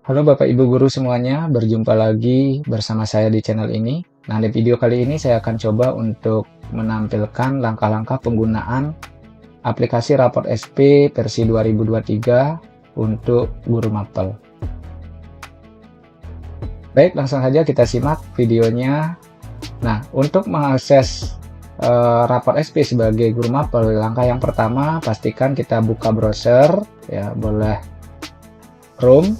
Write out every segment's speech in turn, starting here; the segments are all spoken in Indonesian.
Halo Bapak Ibu Guru semuanya, berjumpa lagi bersama saya di channel ini. Nah, di video kali ini saya akan coba untuk menampilkan langkah-langkah penggunaan aplikasi Raport SP versi 2023 untuk guru mapel. Baik, langsung saja kita simak videonya. Nah, untuk mengakses Raport SP sebagai guru mapel, langkah yang pertama pastikan kita buka browser, ya boleh Chrome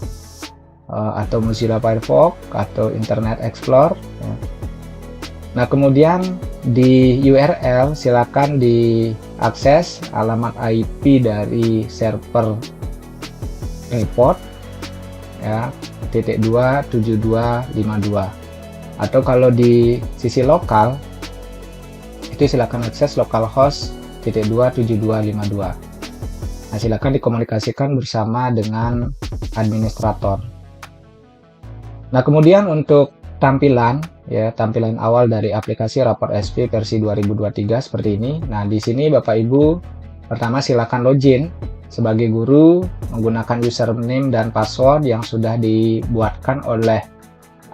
atau Mozilla Firefox atau Internet Explorer. Nah, kemudian di URL silakan diakses alamat IP dari server report ya, .27252, atau kalau di sisi lokal itu silakan akses localhost .27252. Nah, silakan dikomunikasikan bersama dengan administrator. Nah, kemudian untuk tampilan awal dari aplikasi Raport SP versi 2023 seperti ini. Nah, di sini Bapak Ibu pertama silakan login sebagai guru menggunakan username dan password yang sudah dibuatkan oleh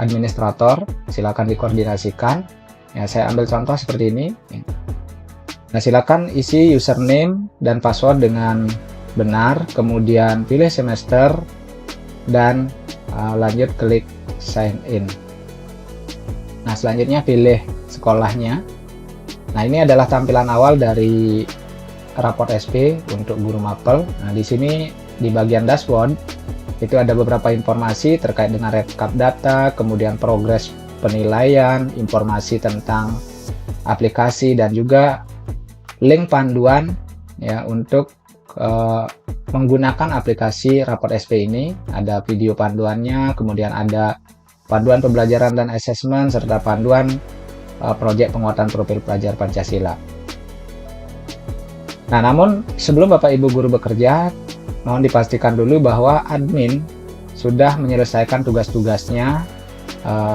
administrator. Silakan dikoordinasikan. Ya, saya ambil contoh seperti ini. Nah, silakan isi username dan password dengan benar, kemudian pilih semester dan lanjut klik sign in. Nah, selanjutnya pilih sekolahnya. Nah, ini adalah tampilan awal dari Raport SP untuk guru mapel. Nah, di sini di bagian dashboard itu ada beberapa informasi terkait dengan rekap data, kemudian progres penilaian, informasi tentang aplikasi, dan juga link panduan ya untuk menggunakan aplikasi Raport SP ini. Ada video panduannya, kemudian ada panduan pembelajaran dan asesmen, serta panduan proyek penguatan profil pelajar Pancasila. Nah, namun sebelum Bapak Ibu guru bekerja, mohon dipastikan dulu bahwa admin sudah menyelesaikan tugas-tugasnya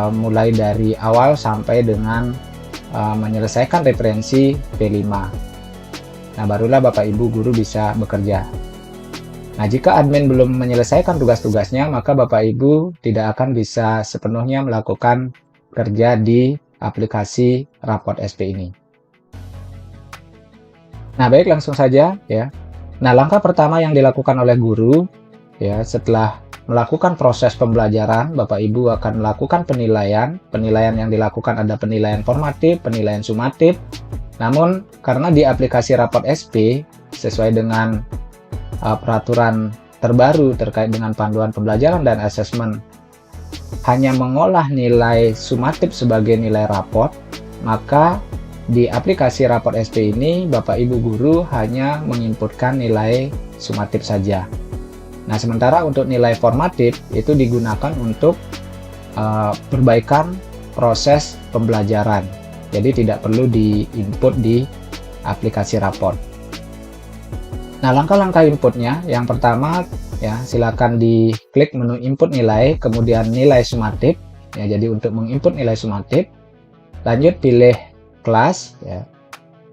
mulai dari awal sampai dengan menyelesaikan referensi P5. Nah, barulah Bapak Ibu guru bisa bekerja. Nah, jika admin belum menyelesaikan tugas-tugasnya, maka Bapak Ibu tidak akan bisa sepenuhnya melakukan kerja di aplikasi Raport SP ini. Nah, baik, langsung saja ya. Nah, langkah pertama yang dilakukan oleh guru ya, setelah melakukan proses pembelajaran, Bapak Ibu akan melakukan penilaian. Penilaian yang dilakukan ada penilaian formatif, penilaian sumatif. Namun, karena di aplikasi Raport SP sesuai dengan peraturan terbaru terkait dengan panduan pembelajaran dan asesmen hanya mengolah nilai sumatif sebagai nilai raport, maka di aplikasi Raport SP ini Bapak Ibu guru hanya menginputkan nilai sumatif saja. Nah, sementara untuk nilai formatif itu digunakan untuk perbaikan proses pembelajaran. Jadi tidak perlu diinput di aplikasi raport. Nah, langkah-langkah inputnya, yang pertama ya, silakan diklik menu input nilai, kemudian nilai sumatif. Ya, jadi untuk menginput nilai sumatif, lanjut pilih kelas ya.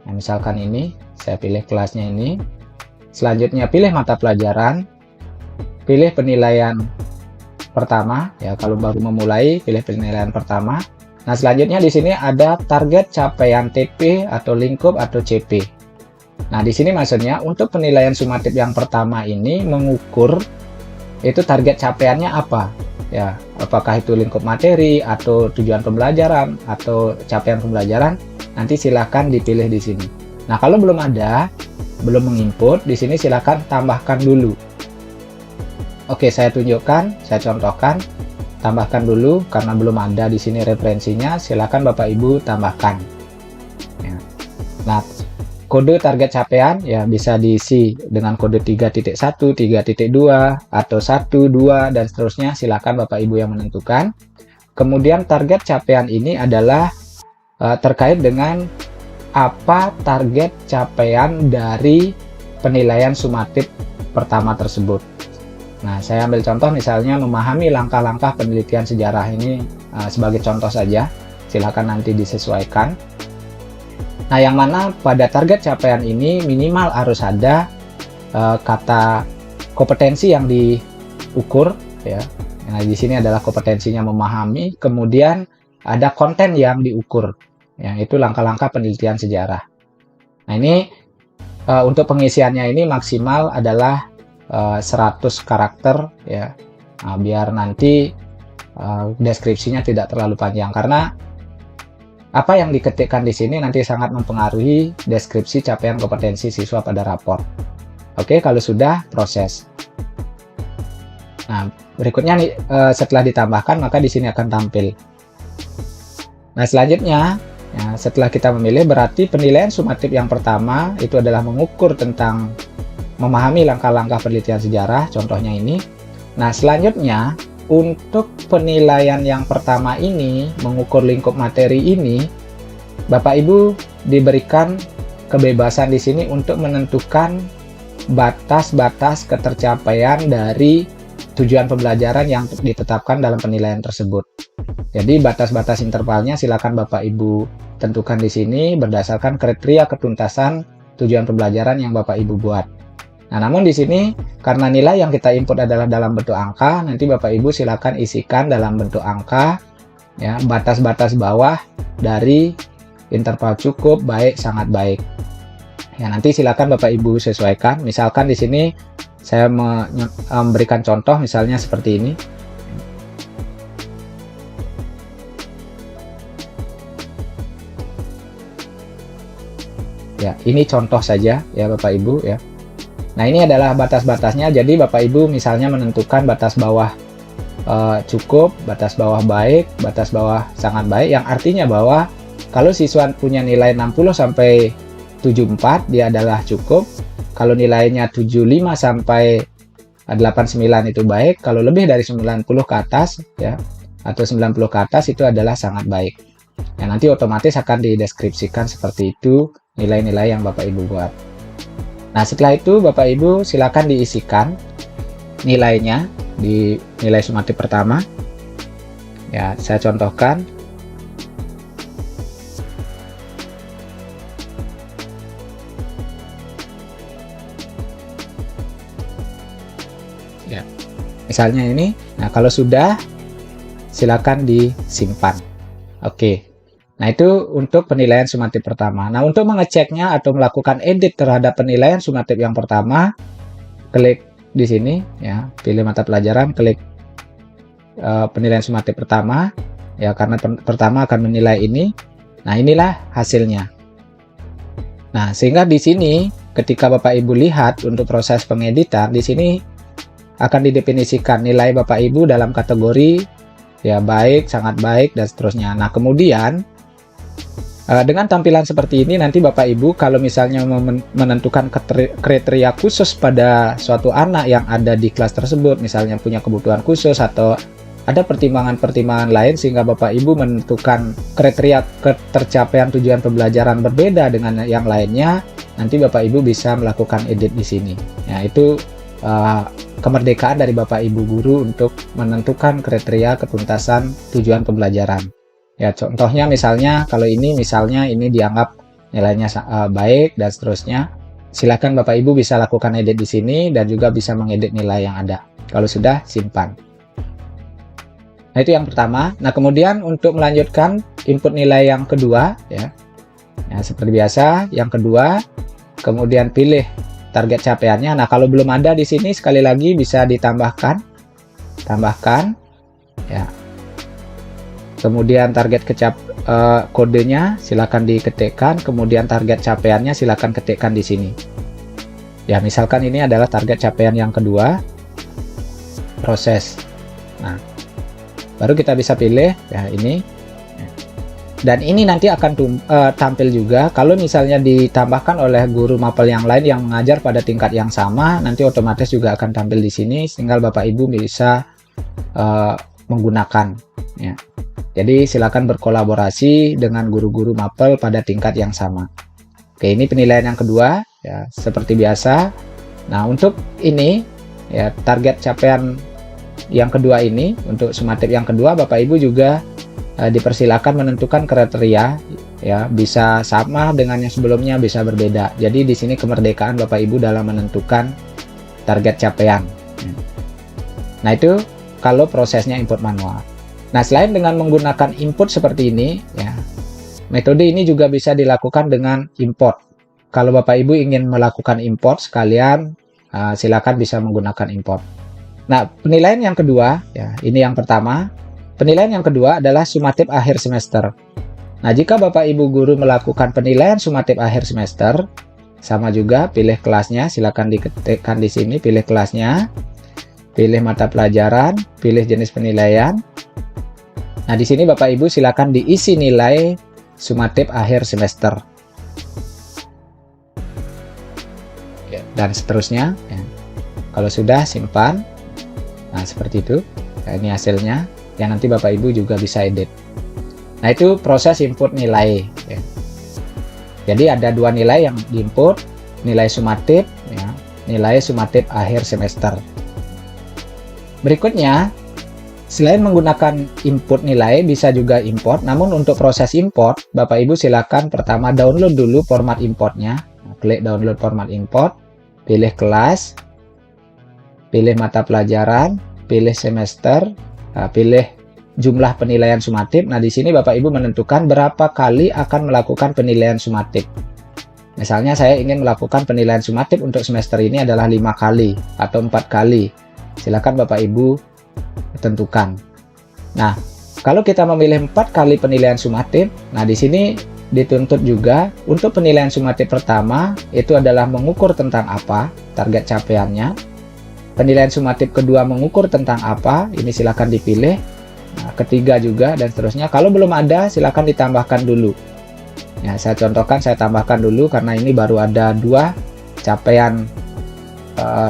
Nah, misalkan ini saya pilih kelasnya ini. Selanjutnya pilih mata pelajaran, pilih penilaian pertama ya, kalau baru memulai pilih penilaian pertama. Nah, selanjutnya di sini ada target capaian TP atau lingkup atau CP. Nah, di sini maksudnya untuk penilaian sumatif yang pertama ini mengukur itu target capaiannya apa ya, apakah itu lingkup materi atau tujuan pembelajaran atau capaian pembelajaran, nanti silakan dipilih di sini. Nah, kalau belum ada, belum menginput, di sini silakan tambahkan dulu. Oke, saya tunjukkan, saya contohkan, tambahkan dulu karena belum ada di sini referensinya, silakan Bapak Ibu tambahkan. Ya. Nah, kode target capaian ya bisa diisi dengan kode 3.1, 3.2, atau 1, 2, dan seterusnya. Silakan Bapak Ibu yang menentukan. Kemudian target capaian ini adalah terkait dengan apa target capaian dari penilaian sumatif pertama tersebut. Nah, saya ambil contoh misalnya memahami langkah-langkah penelitian sejarah ini sebagai contoh saja. Silakan nanti disesuaikan. Nah, yang mana pada target capaian ini minimal harus ada kata kompetensi yang diukur ya. Nah, di sini adalah kompetensinya memahami, kemudian ada konten yang diukur. Ya, itu langkah-langkah penelitian sejarah. Nah, ini untuk pengisiannya ini maksimal adalah 100 karakter ya. Nah, biar nanti deskripsinya tidak terlalu panjang, karena apa yang diketikkan di sini nanti sangat mempengaruhi deskripsi capaian kompetensi siswa pada rapor. Oke, kalau sudah, proses. Nah, berikutnya nih, setelah ditambahkan maka di sini akan tampil. Nah, selanjutnya ya, setelah kita memilih, berarti penilaian sumatif yang pertama itu adalah mengukur tentang memahami langkah-langkah penelitian sejarah, contohnya ini. Nah, selanjutnya untuk penilaian yang pertama ini, mengukur lingkup materi ini, Bapak Ibu diberikan kebebasan di sini untuk menentukan batas-batas ketercapaian dari tujuan pembelajaran yang ditetapkan dalam penilaian tersebut. Jadi batas-batas intervalnya silakan Bapak Ibu tentukan di sini berdasarkan kriteria ketuntasan tujuan pembelajaran yang Bapak Ibu buat. Nah, namun di sini karena nilai yang kita input adalah dalam bentuk angka, nanti Bapak Ibu silakan isikan dalam bentuk angka ya, batas-batas bawah dari interval cukup, baik, sangat baik. Ya, nanti silakan Bapak Ibu sesuaikan. Misalkan di sini saya memberikan contoh misalnya seperti ini. Ya, ini contoh saja ya Bapak Ibu ya. Nah, ini adalah batas-batasnya. Jadi Bapak Ibu misalnya menentukan batas bawah cukup, batas bawah baik, batas bawah sangat baik, yang artinya bahwa kalau siswa punya nilai 60 sampai 74 dia adalah cukup. Kalau nilainya 75 sampai 89 itu baik. Kalau lebih dari 90 ke atas ya, atau 90 ke atas itu adalah sangat baik. Ya, nanti otomatis akan dideskripsikan seperti itu nilai-nilai yang Bapak Ibu buat. Nah, setelah itu Bapak Ibu silakan diisikan nilainya di nilai sumatif pertama. Ya, saya contohkan. Ya, misalnya ini. Nah, kalau sudah silakan disimpan. Oke. Nah, itu untuk penilaian sumatif pertama. Nah, untuk mengeceknya atau melakukan edit terhadap penilaian sumatif yang pertama, klik di sini ya, pilih mata pelajaran, klik penilaian sumatif pertama ya, karena pertama akan menilai ini. Nah, inilah hasilnya. Nah, sehingga di sini ketika Bapak Ibu lihat untuk proses pengeditan, di sini akan didefinisikan nilai Bapak Ibu dalam kategori ya baik, sangat baik, dan seterusnya. Nah, kemudian dengan tampilan seperti ini nanti Bapak Ibu kalau misalnya menentukan kriteria khusus pada suatu anak yang ada di kelas tersebut, misalnya punya kebutuhan khusus atau ada pertimbangan-pertimbangan lain sehingga Bapak Ibu menentukan kriteria ketercapaian tujuan pembelajaran berbeda dengan yang lainnya, nanti Bapak Ibu bisa melakukan edit di sini. Ya, itu kemerdekaan dari Bapak Ibu guru untuk menentukan kriteria ketuntasan tujuan pembelajaran. Ya, contohnya misalnya kalau ini misalnya ini dianggap nilainya baik dan seterusnya. Silakan Bapak Ibu bisa lakukan edit di sini dan juga bisa mengedit nilai yang ada. Kalau sudah, simpan. Nah, itu yang pertama. Nah, kemudian untuk melanjutkan input nilai yang kedua ya. Ya, seperti biasa, yang kedua, kemudian pilih target capaiannya. Nah, kalau belum ada di sini sekali lagi bisa ditambahkan. Tambahkan ya. Kemudian target kodenya silakan diketikkan, kemudian target capaiannya silakan ketikkan di sini. Ya, misalkan ini adalah target capaian yang kedua, proses. Nah, baru kita bisa pilih ya ini. Dan ini nanti akan tampil juga kalau misalnya ditambahkan oleh guru mapel yang lain yang mengajar pada tingkat yang sama, nanti otomatis juga akan tampil di sini, tinggal Bapak Ibu bisa menggunakan ya. Jadi silakan berkolaborasi dengan guru-guru mapel pada tingkat yang sama. Oke, ini penilaian yang kedua ya, seperti biasa. Nah, untuk ini ya target capaian yang kedua ini, untuk sumatif yang kedua Bapak Ibu juga dipersilakan menentukan kriteria ya, bisa sama dengan yang sebelumnya, bisa berbeda. Jadi di sini kemerdekaan Bapak Ibu dalam menentukan target capaian. Nah, itu kalau prosesnya input manual. Nah, selain dengan menggunakan input seperti ini, ya, metode ini juga bisa dilakukan dengan import. Kalau Bapak Ibu ingin melakukan import sekalian, silakan bisa menggunakan import. Nah, penilaian yang kedua, ya, ini yang pertama. Penilaian yang kedua adalah sumatif akhir semester. Nah, jika Bapak Ibu guru melakukan penilaian sumatif akhir semester, sama juga pilih kelasnya, silakan diketikkan di sini, pilih kelasnya, pilih mata pelajaran, pilih jenis penilaian. Nah, di sini Bapak Ibu silakan diisi nilai sumatif akhir semester. Dan seterusnya. Ya. Kalau sudah, simpan. Nah, seperti itu. Nah, ini hasilnya. Yang nanti Bapak Ibu juga bisa edit. Nah, itu proses input nilai. Ya. Jadi ada dua nilai yang diinput, nilai sumatif, ya, nilai sumatif akhir semester. Berikutnya, selain menggunakan input nilai, bisa juga import. Namun untuk proses import, Bapak Ibu silakan pertama download dulu format importnya. Nah, klik download format import, pilih kelas, pilih mata pelajaran, pilih semester, pilih jumlah penilaian sumatif. Nah, di sini Bapak Ibu menentukan berapa kali akan melakukan penilaian sumatif. Misalnya saya ingin melakukan penilaian sumatif untuk semester ini adalah 5 kali atau 4 kali. Silakan Bapak Ibu tentukan. Nah, kalau kita memilih 4 kali penilaian sumatif, nah di sini dituntut juga untuk penilaian sumatif pertama itu adalah mengukur tentang apa, target capaiannya. Penilaian sumatif kedua mengukur tentang apa, ini silakan dipilih. Nah, ketiga juga dan seterusnya. Kalau belum ada, silakan ditambahkan dulu. Ya, saya contohkan, saya tambahkan dulu karena ini baru ada 2 capaian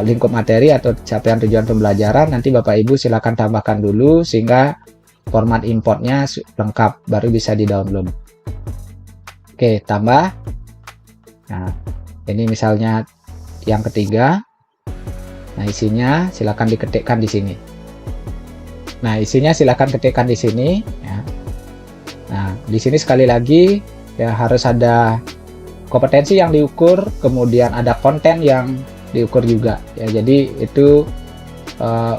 lingkup materi atau capaian tujuan pembelajaran. Nanti Bapak Ibu silakan tambahkan dulu sehingga format importnya lengkap, baru bisa di-download. Oke, tambah. Nah, ini misalnya yang ketiga. Nah, isinya silakan diketikkan di sini. Nah, isinya silakan ketikkan di sini. Ya. Nah, di sini sekali lagi ya harus ada kompetensi yang diukur, kemudian ada konten yang diukur juga. Ya, jadi itu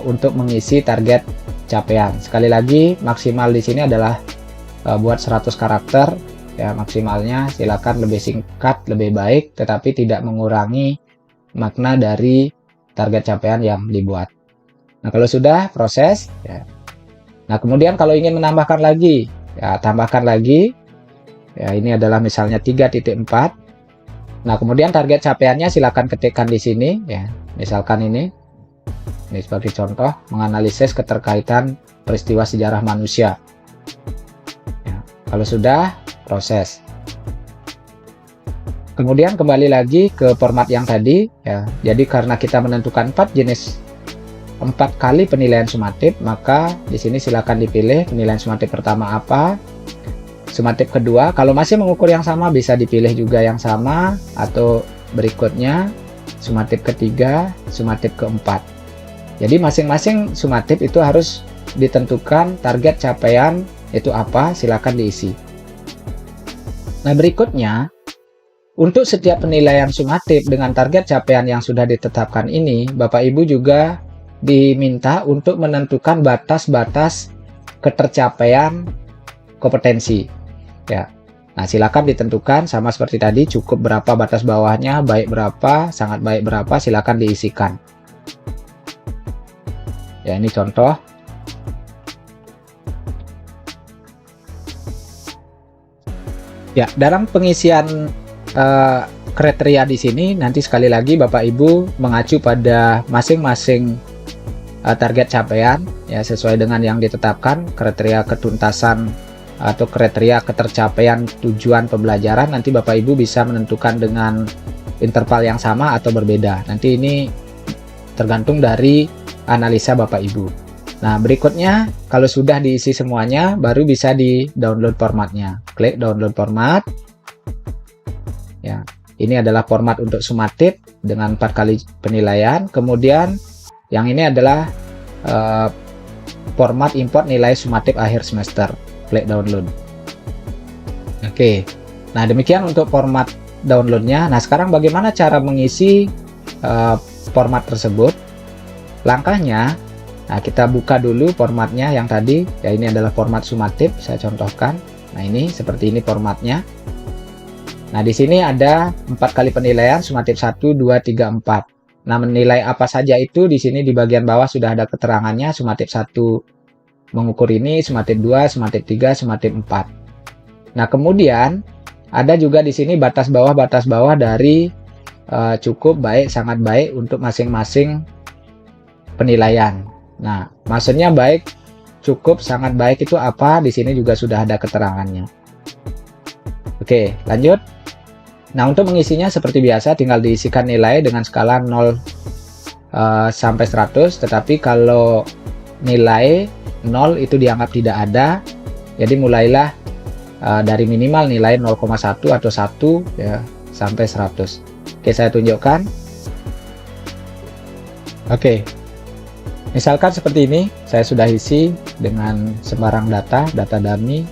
untuk mengisi target capaian. Sekali lagi maksimal di sini adalah buat 100 karakter. Ya, maksimalnya silakan lebih singkat, lebih baik, tetapi tidak mengurangi makna dari target capaian yang dibuat. Nah, kalau sudah proses, ya. Nah, kemudian kalau ingin menambahkan lagi, ya tambahkan lagi. Ya, ini adalah misalnya 3.4. Nah, kemudian target capaiannya silakan ketikkan di sini, ya. Misalkan ini sebagai contoh, menganalisis keterkaitan peristiwa sejarah manusia. Ya, kalau sudah, proses. Kemudian kembali lagi ke format yang tadi, ya. Jadi karena kita menentukan 4 kali penilaian sumatif, maka di sini silakan dipilih penilaian sumatif pertama apa, sumatif kedua. Kalau masih mengukur yang sama bisa dipilih juga yang sama, atau berikutnya sumatif ketiga, sumatif keempat. Jadi masing-masing sumatif itu harus ditentukan target capaian itu apa, silakan diisi. Nah, berikutnya untuk setiap penilaian sumatif dengan target capaian yang sudah ditetapkan ini, Bapak Ibu juga diminta untuk menentukan batas-batas ketercapaian kompetensi. Ya. Nah, silakan ditentukan sama seperti tadi, cukup berapa batas bawahnya, baik berapa, sangat baik berapa, silakan diisikan. Ya, ini contoh. Ya, dalam pengisian kriteria di sini nanti sekali lagi Bapak Ibu mengacu pada masing-masing target capaian ya sesuai dengan yang ditetapkan, kriteria ketuntasan atau kriteria ketercapaian tujuan pembelajaran. Nanti Bapak Ibu bisa menentukan dengan interval yang sama atau berbeda. Nanti ini tergantung dari analisa Bapak Ibu. Nah, berikutnya kalau sudah diisi semuanya baru bisa di-download formatnya. Klik download format. Ya, ini adalah format untuk sumatif dengan 4 kali penilaian. Kemudian yang ini adalah format import nilai sumatif akhir semester. Klik download. Oke. Nah, demikian untuk format downloadnya. Nah, sekarang bagaimana cara mengisi format tersebut? Langkahnya, Nah, kita buka dulu formatnya yang tadi, ya ini adalah format sumatif, saya contohkan. Nah, ini seperti ini formatnya. Nah, di sini ada 4 kali penilaian, sumatif 1, 2, 3, 4. Nah, menilai apa saja itu di sini di bagian bawah sudah ada keterangannya, sumatif 1 mengukur ini, sumatif 2, sumatif 3, sumatif 4. Nah, kemudian ada juga di sini batas bawah dari cukup, baik, sangat baik untuk masing-masing penilaian. Nah, maksudnya baik, cukup, sangat baik itu apa? Di sini juga sudah ada keterangannya. Oke, lanjut. Nah, untuk mengisinya seperti biasa tinggal diisikan nilai dengan skala 0 sampai 100, tetapi kalau nilai 0 itu dianggap tidak ada, jadi mulailah dari minimal nilai 0,1 atau 1 ya, sampai 100. Oke, saya tunjukkan. Oke. Misalkan seperti ini, saya sudah isi dengan sembarang data dummy.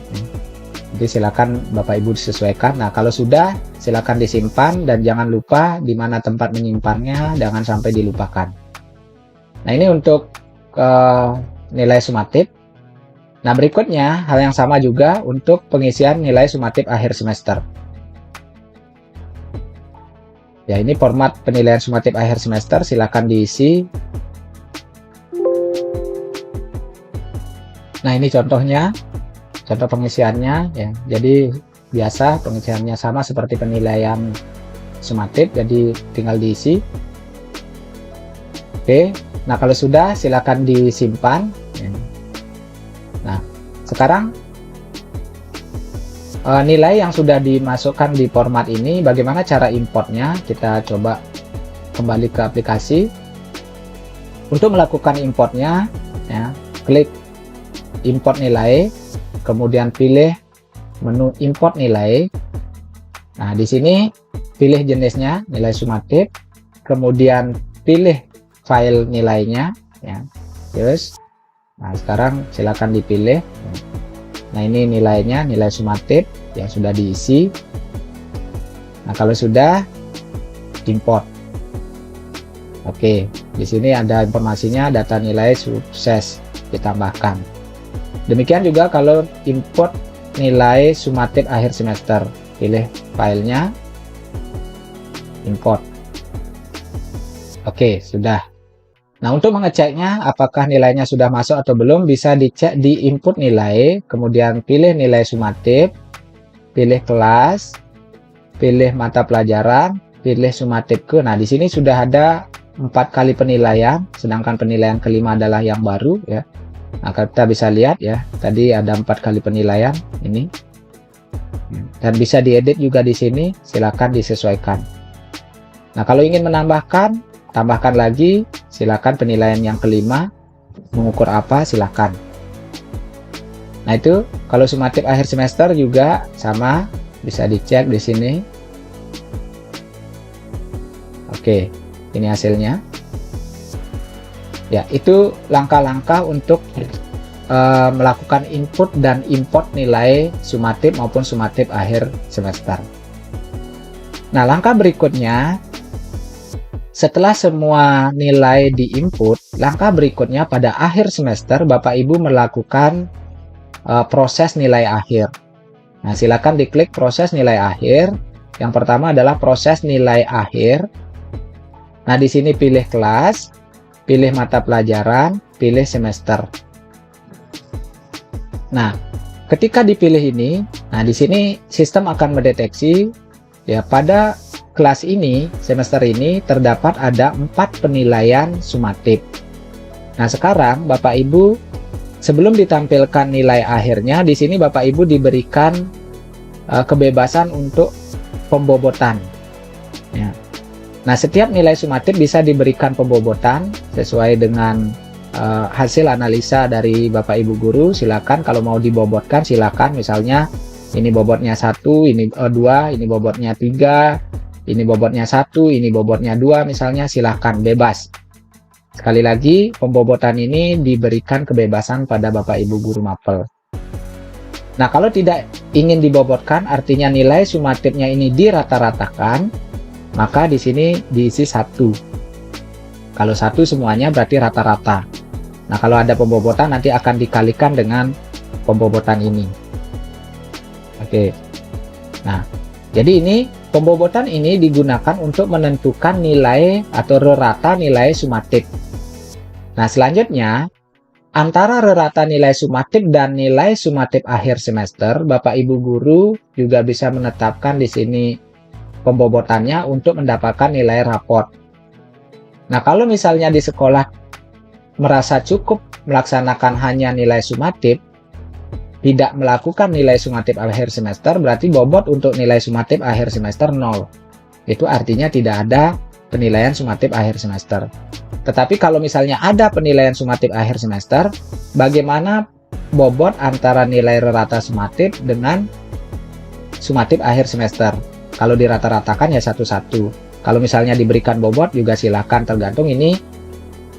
Jadi silakan Bapak Ibu disesuaikan. Nah, kalau sudah, silakan disimpan dan jangan lupa di mana tempat menyimpannya, jangan sampai dilupakan. Nah, ini untuk nilai sumatif. Nah, berikutnya hal yang sama juga untuk pengisian nilai sumatif akhir semester. Ya, ini format penilaian sumatif akhir semester, silakan diisi. Nah, ini contohnya, contoh pengisiannya ya. Jadi biasa pengisiannya sama seperti penilaian sumatif, jadi tinggal diisi. Oke, nah kalau sudah silakan disimpan. Nah, sekarang nilai yang sudah dimasukkan di format ini, bagaimana cara importnya? Kita coba kembali ke aplikasi. Untuk melakukan importnya, ya, klik import nilai, kemudian pilih menu import nilai. Nah, di sini pilih jenisnya nilai sumatif, kemudian pilih file nilainya, ya. Terus, nah sekarang silakan dipilih. Nah, ini nilainya, nilai sumatif yang sudah diisi. Nah, kalau sudah, import. Oke, di sini ada informasinya, data nilai sukses ditambahkan. Demikian juga kalau import nilai sumatif akhir semester, pilih filenya, import. Oke, sudah. Nah, untuk mengeceknya apakah nilainya sudah masuk atau belum, bisa dicek di input nilai, kemudian pilih nilai sumatif, pilih kelas, pilih mata pelajaran, pilih sumatif ke. Nah, di sini sudah ada 4 kali penilaian, sedangkan penilaian kelima adalah yang baru ya. Nah, kita bisa lihat ya, tadi ada 4 kali penilaian ini. Dan bisa diedit juga di sini, silakan disesuaikan. Nah, kalau ingin menambahkan, tambahkan lagi, silakan penilaian yang kelima, mengukur apa, silakan. Nah, itu kalau sumatif akhir semester juga sama, bisa dicek di sini. Oke, ini hasilnya. Ya, itu langkah-langkah untuk melakukan input dan import nilai sumatif maupun sumatif akhir semester. Nah, langkah berikutnya, setelah semua nilai diinput, langkah berikutnya pada akhir semester Bapak Ibu melakukan proses nilai akhir. Nah, silakan diklik proses nilai akhir. Yang pertama adalah proses nilai akhir. Nah, di sini pilih kelas, pilih mata pelajaran, pilih semester. Nah, ketika dipilih ini, nah di sini sistem akan mendeteksi ya pada kelas ini, semester ini terdapat ada 4 penilaian sumatif. Nah, sekarang Bapak Ibu sebelum ditampilkan nilai akhirnya, di sini Bapak Ibu diberikan kebebasan untuk pembobotan. Ya. Nah, setiap nilai sumatif bisa diberikan pembobotan sesuai dengan hasil analisa dari Bapak Ibu guru. Silakan kalau mau dibobotkan silakan, misalnya ini bobotnya 1, ini 2, ini bobotnya 3, ini bobotnya 1, ini bobotnya 2, misalnya silakan, bebas. Sekali lagi, pembobotan ini diberikan kebebasan pada Bapak Ibu guru mapel. Nah, kalau tidak ingin dibobotkan, artinya nilai sumatifnya ini dirata-ratakan, maka di sini diisi 1. Kalau 1 semuanya berarti rata-rata. Nah, kalau ada pembobotan nanti akan dikalikan dengan pembobotan ini. Oke. Nah, jadi ini pembobotan ini digunakan untuk menentukan nilai atau rata nilai sumatif. Nah, selanjutnya antara rata nilai sumatif dan nilai sumatif akhir semester, Bapak Ibu guru juga bisa menetapkan di sini pembobotannya untuk mendapatkan nilai raport. Nah, kalau misalnya di sekolah merasa cukup melaksanakan hanya nilai sumatif, tidak melakukan nilai sumatif akhir semester, berarti bobot untuk nilai sumatif akhir semester 0. Itu artinya tidak ada penilaian sumatif akhir semester. Tetapi kalau misalnya ada penilaian sumatif akhir semester, bagaimana bobot antara nilai rata sumatif dengan sumatif akhir semester? Kalau dirata-ratakan ya satu-satu. Kalau misalnya diberikan bobot juga silakan, tergantung ini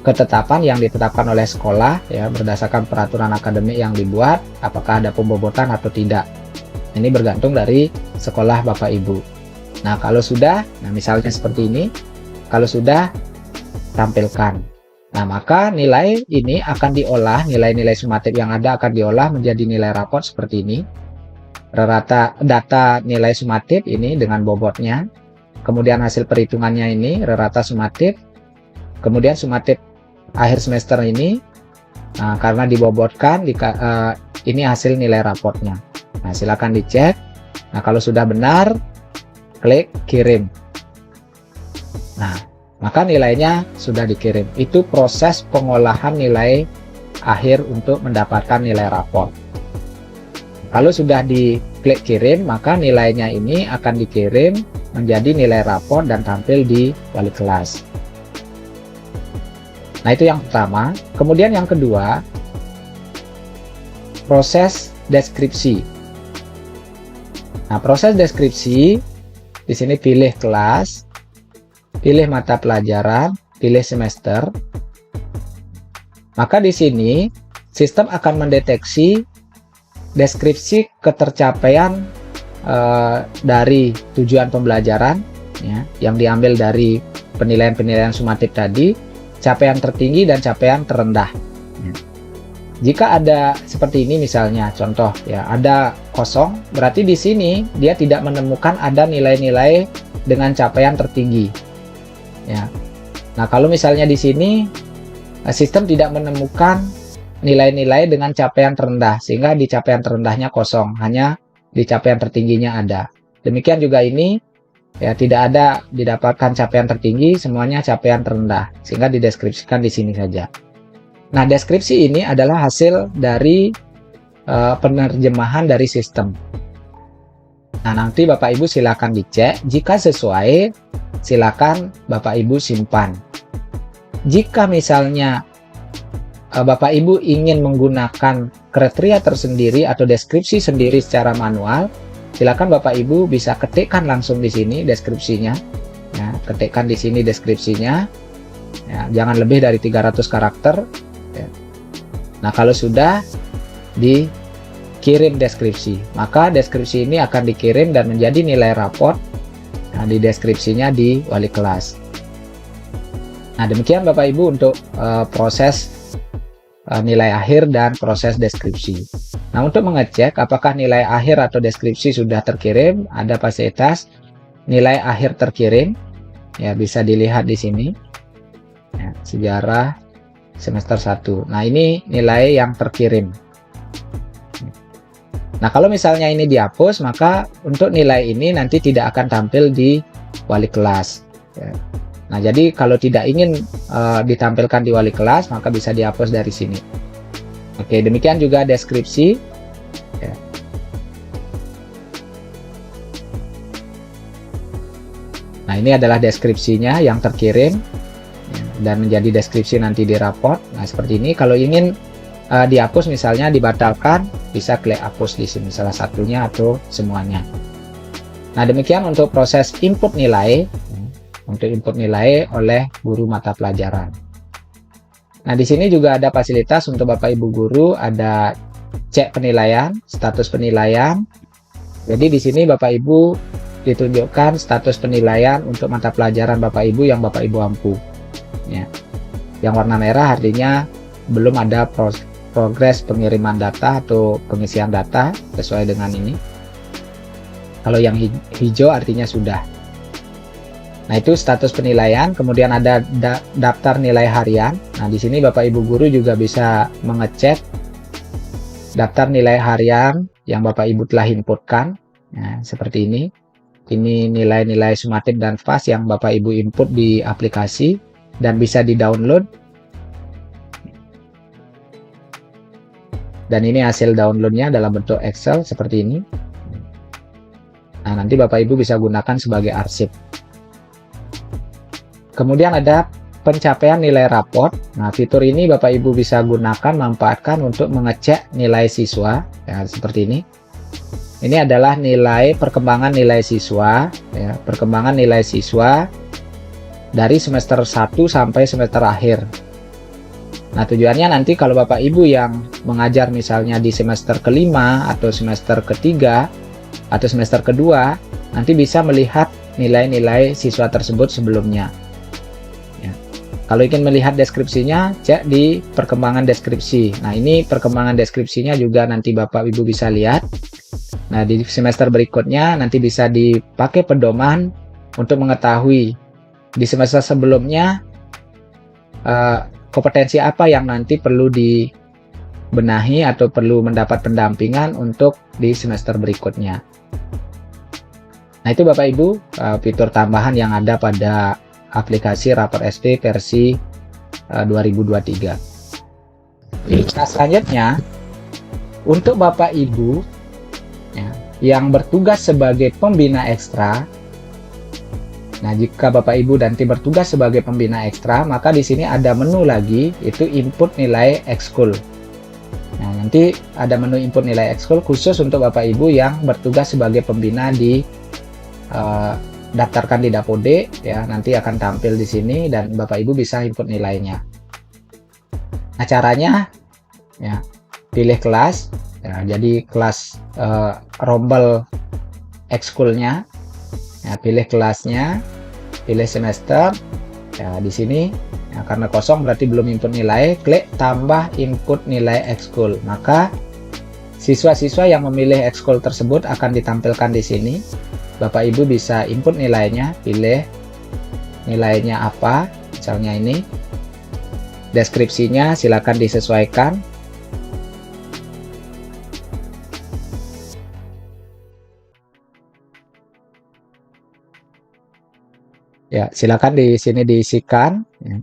ketetapan yang ditetapkan oleh sekolah ya, berdasarkan peraturan akademik yang dibuat, apakah ada pembobotan atau tidak. Ini bergantung dari sekolah Bapak Ibu. Nah, kalau sudah, nah misalnya seperti ini, kalau sudah tampilkan. Nah, maka nilai ini akan diolah, nilai-nilai sumatif yang ada akan diolah menjadi nilai raport seperti ini. Rata data nilai sumatif ini dengan bobotnya, kemudian hasil perhitungannya ini rata sumatif, kemudian sumatif akhir semester ini, nah, karena dibobotkan ini hasil nilai raportnya. Nah, silakan dicek. Nah, kalau sudah benar, klik kirim. Nah, maka nilainya sudah dikirim. Itu proses pengolahan nilai akhir untuk mendapatkan nilai raport. Kalau sudah diklik kirim, maka nilainya ini akan dikirim menjadi nilai raport dan tampil di wali kelas. Nah, itu yang pertama. Kemudian yang kedua, proses deskripsi. Nah, proses deskripsi, di sini pilih kelas, pilih mata pelajaran, pilih semester. Maka di sini sistem akan mendeteksi deskripsi ketercapaian dari tujuan pembelajaran ya, yang diambil dari penilaian-penilaian sumatif tadi, capaian tertinggi dan capaian terendah. Jika ada seperti ini misalnya, contoh ya, ada kosong, berarti di sini dia tidak menemukan ada nilai-nilai dengan capaian tertinggi. Ya. Nah, kalau misalnya di sini sistem tidak menemukan nilai-nilai dengan capaian terendah, sehingga di capaian terendahnya kosong, hanya di capaian tertingginya ada. Demikian juga ini ya, tidak ada didapatkan capaian tertinggi, semuanya capaian terendah, sehingga dideskripsikan di sini saja. Nah, deskripsi ini adalah hasil dari penerjemahan dari sistem. Nah, nanti Bapak Ibu silakan dicek, jika sesuai silakan Bapak Ibu simpan. Jika misalnya Bapak Ibu ingin menggunakan kriteria tersendiri atau deskripsi sendiri secara manual, silakan Bapak Ibu bisa ketikkan langsung di sini deskripsinya. Ya, ketikkan di sini deskripsinya. Ya, jangan lebih dari 300 karakter. Ya. Nah, kalau sudah dikirim deskripsi, maka deskripsi ini akan dikirim dan menjadi nilai raport. Nah, di deskripsinya di wali kelas. Nah, demikian Bapak Ibu untuk proses nilai akhir dan proses deskripsi. Nah, untuk mengecek apakah nilai akhir atau deskripsi sudah terkirim, ada fasilitas nilai akhir terkirim. Ya, bisa dilihat di sini. Ya, sejarah semester 1. Nah, ini nilai yang terkirim. Nah, kalau misalnya ini dihapus, maka untuk nilai ini nanti tidak akan tampil di wali kelas. Ya. Nah, jadi kalau tidak ingin ditampilkan di wali kelas, maka bisa dihapus dari sini. Oke, demikian juga deskripsi. Ya. Nah, ini adalah deskripsinya yang terkirim dan menjadi deskripsi nanti di raport. Nah, seperti ini. Kalau ingin dihapus, misalnya dibatalkan, bisa klik hapus di sini salah satunya atau semuanya. Nah, demikian untuk proses input nilai. Untuk input nilai oleh guru mata pelajaran. Nah, di sini juga ada fasilitas untuk Bapak Ibu guru, ada cek penilaian, status penilaian. Jadi di sini Bapak Ibu ditunjukkan status penilaian untuk mata pelajaran Bapak Ibu yang Bapak Ibu ampu. Ya. Yang warna merah artinya belum ada progres pengiriman data atau pengisian data sesuai dengan ini. Kalau yang hijau artinya sudah. Nah, itu status penilaian. Kemudian ada daftar nilai harian. Nah, di sini Bapak Ibu guru juga bisa mengecek daftar nilai harian yang Bapak Ibu telah inputkan. Nah, seperti ini. Ini nilai-nilai sumatif dan fast yang Bapak Ibu input di aplikasi dan bisa di-download. Dan ini hasil downloadnya dalam bentuk Excel seperti ini. Nah, nanti Bapak Ibu bisa gunakan sebagai arsip. Kemudian ada pencapaian nilai raport. Nah, fitur ini Bapak Ibu bisa gunakan, manfaatkan untuk mengecek nilai siswa. Ya, seperti ini. Ini adalah perkembangan nilai siswa, ya, perkembangan nilai siswa dari semester 1 sampai semester akhir. Nah, tujuannya nanti kalau Bapak Ibu yang mengajar misalnya di semester kelima atau semester ketiga atau semester kedua, nanti bisa melihat nilai-nilai siswa tersebut sebelumnya. Ya. Kalau ingin melihat deskripsinya, cek di perkembangan deskripsi. Nah, ini perkembangan deskripsinya juga nanti Bapak Ibu bisa lihat. Nah, di semester berikutnya nanti bisa dipakai pedoman untuk mengetahui di semester sebelumnya kompetensi apa yang nanti perlu dibenahi atau perlu mendapat pendampingan untuk di semester berikutnya. Nah, itu Bapak Ibu fitur tambahan yang ada pada aplikasi Rapor SD versi 2023. Nah, selanjutnya untuk Bapak Ibu yang bertugas sebagai pembina ekstra. Nah, jika Bapak Ibu nanti bertugas sebagai pembina ekstra, maka di sini ada menu lagi, itu input nilai ekskul. Nah, nanti ada menu input nilai ekskul khusus untuk Bapak Ibu yang bertugas sebagai pembina di daftarkan di Dapode, ya, nanti akan tampil di sini dan Bapak Ibu bisa input nilainya. Nah, caranya, ya, pilih kelas. Ya, jadi kelas rombel ekskulnya, ya, pilih kelasnya, pilih semester. Ya, di sini ya, karena kosong berarti belum input nilai, klik tambah input nilai ekskul. Maka siswa-siswa yang memilih ekskul tersebut akan ditampilkan di sini. Bapak Ibu bisa input nilainya, pilih nilainya apa, misalnya ini. Deskripsinya silakan disesuaikan. Ya, silakan di sini diisikan. Ya.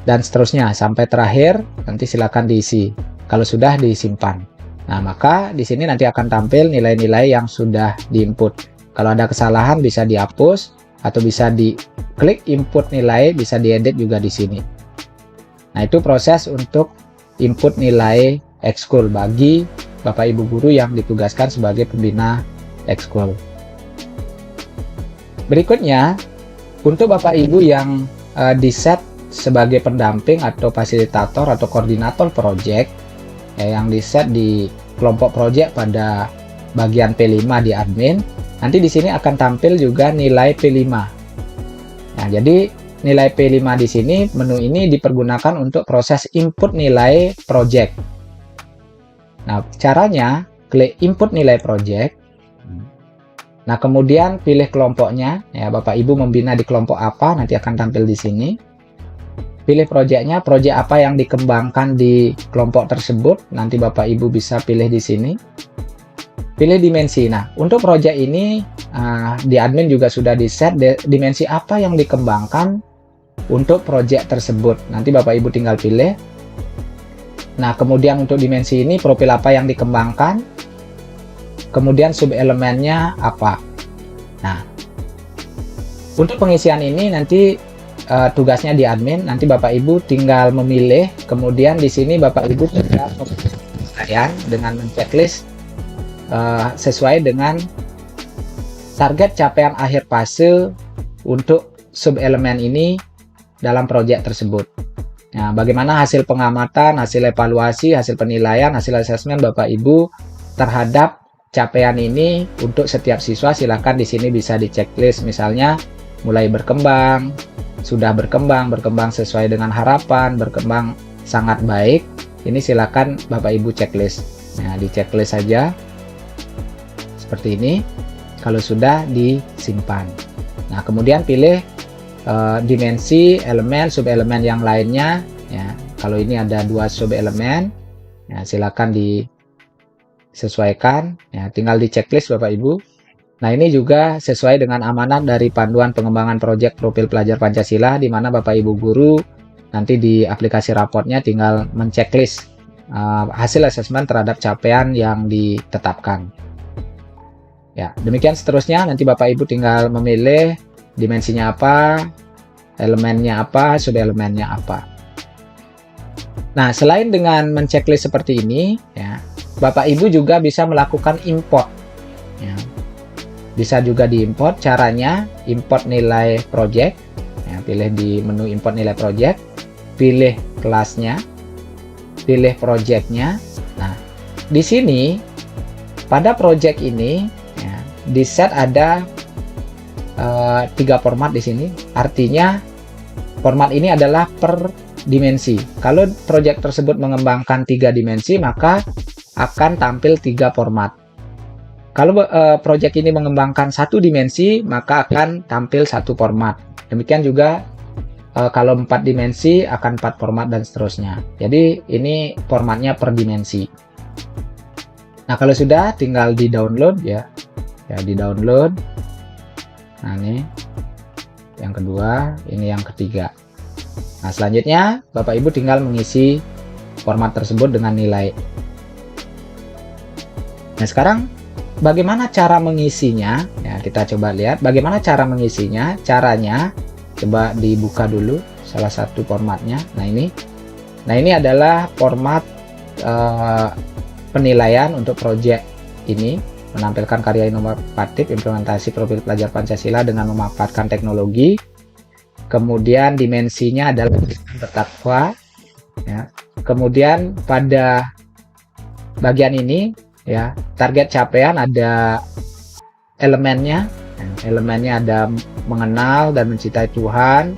Dan seterusnya sampai terakhir, nanti silakan diisi. Kalau sudah disimpan. Nah, maka di sini nanti akan tampil nilai-nilai yang sudah diinput. Kalau ada kesalahan bisa dihapus atau bisa diklik input nilai, bisa diedit juga di sini. Nah, itu proses untuk input nilai ekskul bagi Bapak Ibu guru yang ditugaskan sebagai pembina ekskul. Berikutnya, untuk Bapak Ibu yang di-set sebagai pendamping atau fasilitator atau koordinator project, ya, yang di-set di kelompok project pada bagian P5 di admin, nanti di sini akan tampil juga nilai P5. Nah, jadi nilai P5 di sini, menu ini dipergunakan untuk proses input nilai project. Nah, caranya klik input nilai project. Nah, kemudian pilih kelompoknya. Ya, Bapak Ibu membina di kelompok apa, nanti akan tampil di sini. Pilih projectnya, project apa yang dikembangkan di kelompok tersebut. Nanti Bapak Ibu bisa pilih di sini. Pilih dimensi. Nah, untuk project ini di admin juga sudah di-set dimensi apa yang dikembangkan untuk project tersebut. Nanti Bapak Ibu tinggal pilih. Nah, kemudian untuk dimensi ini profil apa yang dikembangkan, kemudian sub-elemennya apa. Nah, untuk pengisian ini nanti tugasnya di admin, nanti Bapak Ibu tinggal memilih, kemudian di sini Bapak Ibu tinggal memilih dengan checklist sesuai dengan target capaian akhir fase untuk sub-elemen ini dalam proyek tersebut. Nah, bagaimana hasil pengamatan, hasil evaluasi, hasil penilaian, hasil asesmen Bapak Ibu terhadap capaian ini untuk setiap siswa silahkan di sini bisa di checklist, misalnya mulai berkembang, sudah berkembang sesuai dengan harapan, berkembang sangat baik. Ini silakan Bapak Ibu checklist. Nah, di checklist saja seperti ini. Kalau sudah, disimpan. Nah, kemudian pilih dimensi, elemen, subelemen yang lainnya. Ya, kalau ini ada 2 subelemen, ya, silakan disesuaikan. Ya, tinggal di checklist Bapak Ibu. Nah, ini juga sesuai dengan amanat dari Panduan Pengembangan Proyek Profil Pelajar Pancasila, di mana Bapak Ibu guru nanti di aplikasi raportnya tinggal menceklis hasil asesmen terhadap capaian yang ditetapkan. Ya, demikian seterusnya. Nanti Bapak Ibu tinggal memilih dimensinya apa, elemennya apa, subelemennya apa. Nah, selain dengan menceklis seperti ini, ya, Bapak Ibu juga bisa melakukan import. Ya. Bisa juga diimport. Caranya import nilai project. Ya, pilih di menu import nilai project, pilih kelasnya, pilih projectnya. Nah, di sini pada project ini ya, di set ada 3 format di sini. Artinya format ini adalah per dimensi. Kalau project tersebut mengembangkan 3 dimensi, maka akan tampil 3 format. Kalau project ini mengembangkan 1 dimensi, maka akan tampil 1 format. Demikian juga kalau 4 dimensi akan 4 format dan seterusnya. Jadi ini formatnya per dimensi. Nah, kalau sudah tinggal di download ya. Ya, di download. Nah, ini yang kedua, ini yang ketiga. Nah, selanjutnya Bapak Ibu tinggal mengisi format tersebut dengan nilai. Nah, sekarang bagaimana cara mengisinya? Ya, kita coba lihat bagaimana cara mengisinya. Caranya coba dibuka dulu salah satu formatnya. Nah, ini adalah format penilaian untuk proyek ini, menampilkan karya inovatif implementasi profil pelajar Pancasila dengan memanfaatkan teknologi. Kemudian dimensinya adalah bertakwa. Ya. Kemudian pada bagian ini ya, target capaian ada elemennya. Elemennya ada mengenal dan mencintai Tuhan.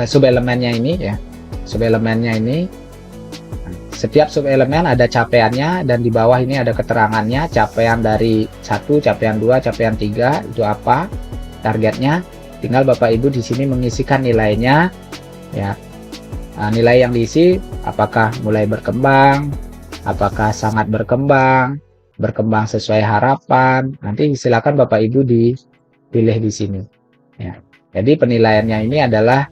Subelemennya ini ya. Subelemennya ini, setiap subelemen ada capaiannya, dan di bawah ini ada keterangannya, capaian dari 1, capaian 2, capaian 3 itu apa, targetnya. Tinggal Bapak Ibu di sini mengisikan nilainya ya. Nah, nilai yang diisi apakah mulai berkembang, apakah sangat berkembang, berkembang sesuai harapan. Nanti silakan Bapak Ibu dipilih di sini ya. Jadi penilaiannya ini adalah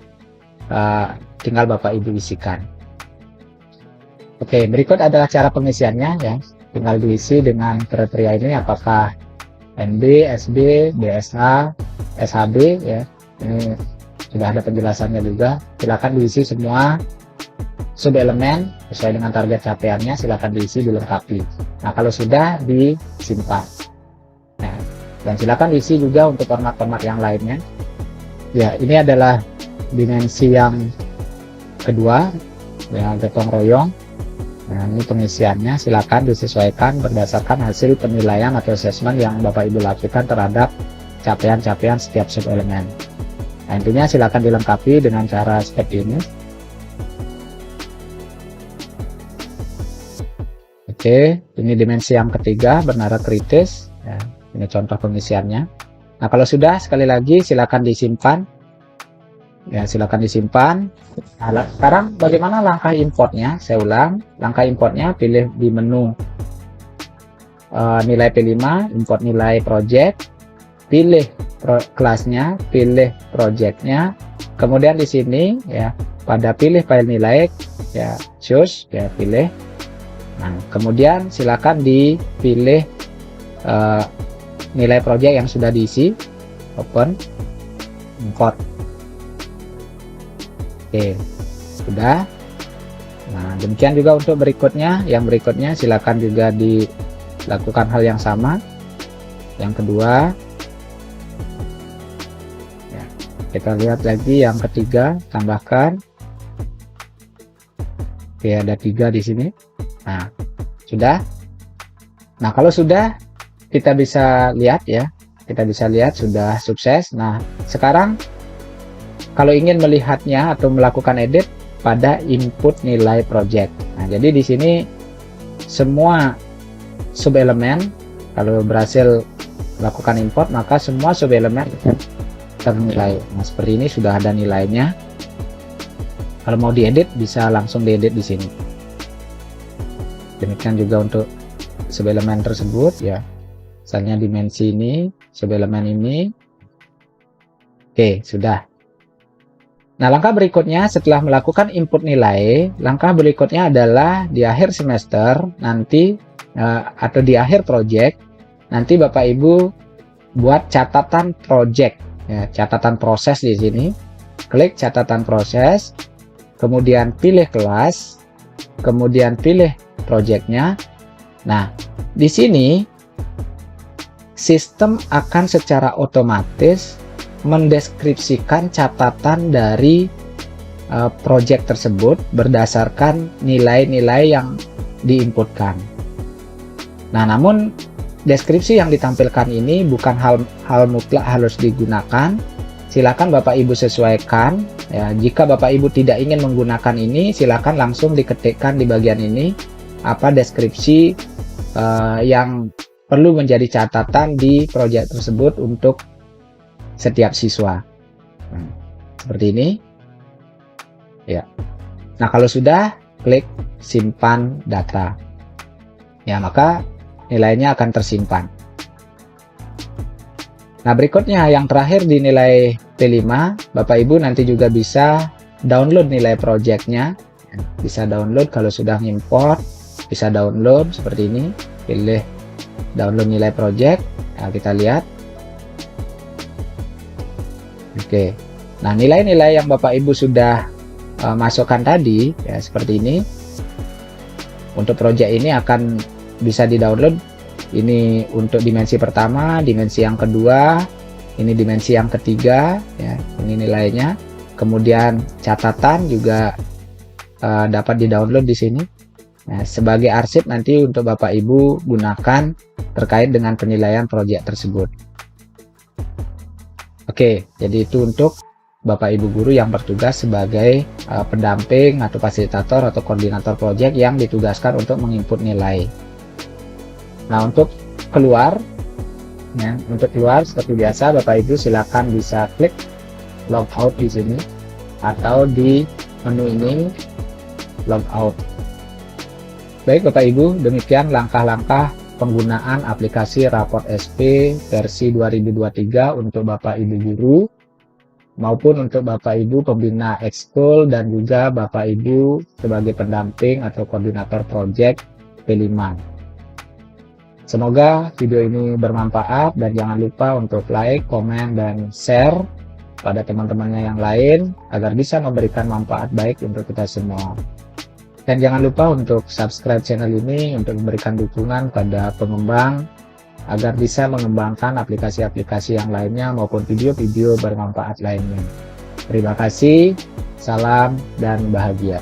tinggal Bapak Ibu isikan. Oke, berikut adalah cara pengisiannya ya. Tinggal diisi dengan kriteria ini, apakah NB, SB, BSA, SHB ya. Ini sudah ada penjelasannya juga. Silakan diisi semua subelemen sesuai dengan target capaiannya, silakan diisi, dilengkapi. Nah, kalau sudah, disimpan. Nah, dan silakan diisi juga untuk format-format yang lainnya. Ya, ini adalah dimensi yang kedua ya, gotong royong. Nah, ini pengisiannya, silakan disesuaikan berdasarkan hasil penilaian atau asesmen yang Bapak Ibu lakukan terhadap capaian-capaian setiap subelemen. Nah, intinya silakan dilengkapi dengan cara seperti ini. Oke, ini dimensi yang ketiga, bernada kritis. Ya, ini contoh pengisiannya. Nah, kalau sudah, sekali lagi silakan disimpan. Ya, silakan disimpan. Nah, sekarang bagaimana langkah importnya? Saya ulang, langkah importnya pilih di menu nilai P5, import nilai project, pilih kelasnya, pilih projectnya, kemudian di sini ya pada pilih file nilai ya, choose ya, pilih. Nah, kemudian silakan dipilih nilai project yang sudah diisi, open, import. Oke, sudah. Nah, demikian juga untuk berikutnya. Yang berikutnya silakan juga dilakukan hal yang sama. Yang kedua, ya, kita lihat lagi yang ketiga, tambahkan. Oke, ada 3 di sini. Nah, sudah. Nah, kalau sudah, kita bisa lihat ya, kita bisa lihat sudah sukses. Nah, sekarang kalau ingin melihatnya atau melakukan edit pada input nilai project. Nah, jadi di sini semua subelemen kalau berhasil melakukan import, maka semua subelemen ternilai. Nah, seperti ini sudah ada nilainya. Kalau mau diedit bisa langsung diedit di sini. Demikian juga untuk subelemen tersebut ya. Misalnya dimensi ini, subelemen ini. Oke, sudah. Nah, langkah berikutnya setelah melakukan input nilai, langkah berikutnya adalah di akhir semester nanti atau di akhir project, nanti Bapak Ibu buat catatan project ya, catatan proses di sini. Klik catatan proses, kemudian pilih kelas, kemudian pilih projectnya. Nah, di sini sistem akan secara otomatis mendeskripsikan catatan dari project tersebut berdasarkan nilai-nilai yang diinputkan. Nah, namun deskripsi yang ditampilkan ini bukan hal mutlak harus digunakan. Silakan Bapak Ibu sesuaikan ya. Jika Bapak Ibu tidak ingin menggunakan ini, silakan langsung diketikkan di bagian ini apa deskripsi yang perlu menjadi catatan di proyek tersebut untuk setiap siswa. Seperti ini ya. Nah, kalau sudah, klik simpan data ya, maka nilainya akan tersimpan. Nah, berikutnya yang terakhir di nilai P5, Bapak Ibu nanti juga bisa download nilai projectnya. Bisa download kalau sudah ngimport, bisa download seperti ini. Pilih download nilai project. Nah, kita lihat. Oke. Nah, nilai-nilai yang Bapak Ibu sudah masukkan tadi ya seperti ini. Untuk project ini akan bisa di-download. Ini untuk dimensi pertama, dimensi yang kedua, ini dimensi yang ketiga ya, ini nilainya. Kemudian catatan juga dapat di-download di sini. Nah, sebagai arsip nanti untuk Bapak Ibu gunakan terkait dengan penilaian proyek tersebut. Oke, jadi itu untuk Bapak Ibu guru yang bertugas sebagai pendamping atau fasilitator atau koordinator proyek yang ditugaskan untuk menginput nilai. Nah, untuk keluar seperti biasa Bapak Ibu silakan bisa klik logout di sini atau di menu ini logout. Baik Bapak Ibu, demikian langkah-langkah penggunaan aplikasi Raport SP versi 2023 untuk Bapak Ibu guru maupun untuk Bapak Ibu pembina ekskul dan juga Bapak Ibu sebagai pendamping atau koordinator proyek P5. Semoga video ini bermanfaat dan jangan lupa untuk like, komen, dan share pada teman-temannya yang lain agar bisa memberikan manfaat baik untuk kita semua. Dan jangan lupa untuk subscribe channel ini untuk memberikan dukungan pada pengembang agar bisa mengembangkan aplikasi-aplikasi yang lainnya maupun video-video bermanfaat lainnya. Terima kasih, salam, dan bahagia.